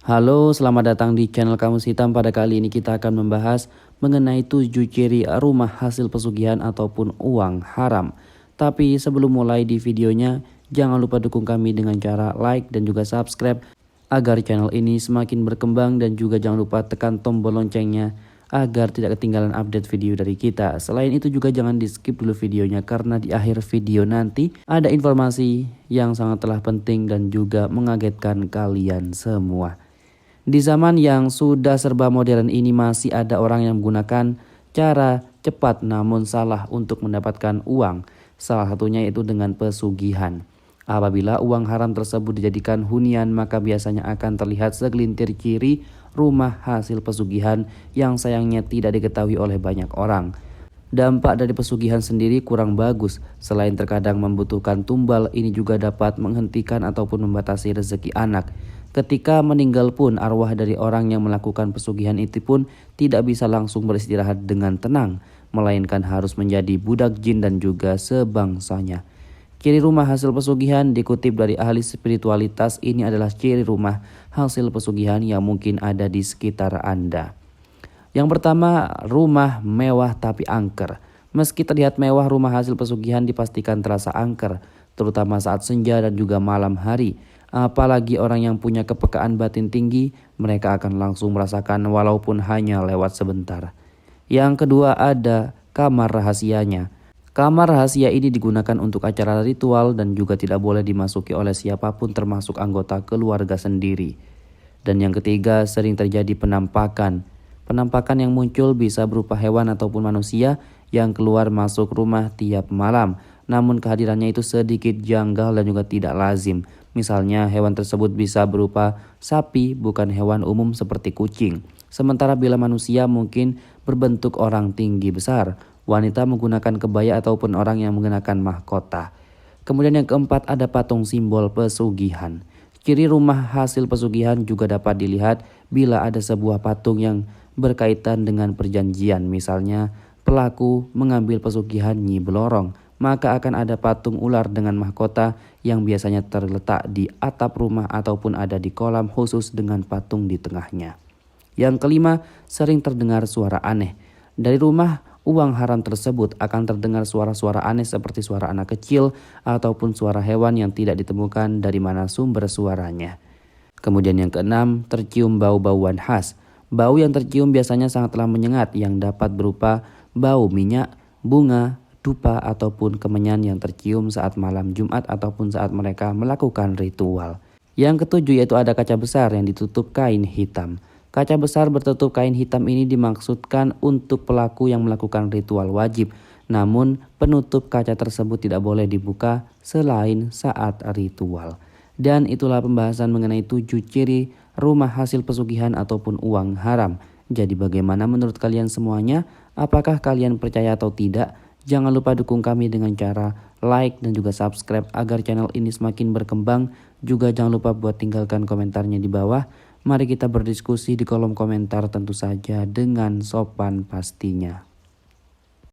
Halo, selamat datang di channel Kamus Hitam. Pada kali ini kita akan membahas mengenai 7 ciri rumah hasil pesugihan ataupun uang haram. Tapi sebelum mulai di videonya, jangan lupa dukung kami dengan cara like dan juga subscribe agar channel ini semakin berkembang, dan juga jangan lupa tekan tombol loncengnya agar tidak ketinggalan update video dari kita. Selain itu juga jangan di skip dulu videonya, karena di akhir video nanti ada informasi yang sangatlah penting dan juga mengagetkan kalian semua. Di zaman yang sudah serba modern ini masih ada orang yang menggunakan cara cepat namun salah untuk mendapatkan uang. Salah satunya yaitu dengan pesugihan. Apabila uang haram tersebut dijadikan hunian, maka biasanya akan terlihat segelintir ciri rumah hasil pesugihan yang sayangnya tidak diketahui oleh banyak orang. Dampak dari pesugihan sendiri kurang bagus. Selain terkadang membutuhkan tumbal, ini juga dapat menghentikan ataupun membatasi rezeki anak. Ketika meninggal pun, arwah dari orang yang melakukan pesugihan itu pun tidak bisa langsung beristirahat dengan tenang, melainkan harus menjadi budak jin dan juga sebangsanya. Ciri rumah hasil pesugihan dikutip dari ahli spiritualitas, ini adalah ciri rumah hasil pesugihan yang mungkin ada di sekitar Anda. Yang pertama, rumah mewah tapi angker. Meski terlihat mewah, rumah hasil pesugihan dipastikan terasa angker, terutama saat senja dan juga malam hari. Apalagi orang yang punya kepekaan batin tinggi, mereka akan langsung merasakan walaupun hanya lewat sebentar. Yang kedua, ada kamar rahasianya. Kamar rahasia ini digunakan untuk acara ritual dan juga tidak boleh dimasuki oleh siapapun termasuk anggota keluarga sendiri. Dan yang ketiga, sering terjadi penampakan. Penampakan yang muncul bisa berupa hewan ataupun manusia yang keluar masuk rumah tiap malam. Namun kehadirannya itu sedikit janggal dan juga tidak lazim. Misalnya hewan tersebut bisa berupa sapi, bukan hewan umum seperti kucing. Sementara bila manusia mungkin berbentuk orang tinggi besar. Wanita menggunakan kebaya ataupun orang yang menggunakan mahkota. Kemudian yang keempat, ada patung simbol pesugihan. Ciri rumah hasil pesugihan juga dapat dilihat bila ada sebuah patung yang berkaitan dengan perjanjian. Misalnya pelaku mengambil pesugihan Nyi Blorong, maka akan ada patung ular dengan mahkota yang biasanya terletak di atap rumah ataupun ada di kolam khusus dengan patung di tengahnya. Yang kelima, sering terdengar suara aneh. Dari rumah uang haram tersebut akan terdengar suara-suara aneh seperti suara anak kecil ataupun suara hewan yang tidak ditemukan dari mana sumber suaranya. Kemudian yang keenam, tercium bau-bauan khas. Bau yang tercium biasanya sangatlah menyengat yang dapat berupa bau minyak, bunga, dupa ataupun kemenyan yang tercium saat malam Jumat ataupun saat mereka melakukan ritual. Yang ketujuh, yaitu ada kaca besar yang ditutup kain hitam. Kaca besar bertutup kain hitam ini dimaksudkan untuk pelaku yang melakukan ritual wajib. Namun penutup kaca tersebut tidak boleh dibuka selain saat ritual. Dan itulah pembahasan mengenai 7 ciri rumah hasil pesugihan ataupun uang haram. Jadi bagaimana menurut kalian semuanya? Apakah kalian percaya atau tidak? Jangan lupa dukung kami dengan cara like dan juga subscribe agar channel ini semakin berkembang. Juga jangan lupa buat tinggalkan komentarnya di bawah. Mari kita berdiskusi di kolom komentar, tentu saja dengan sopan pastinya.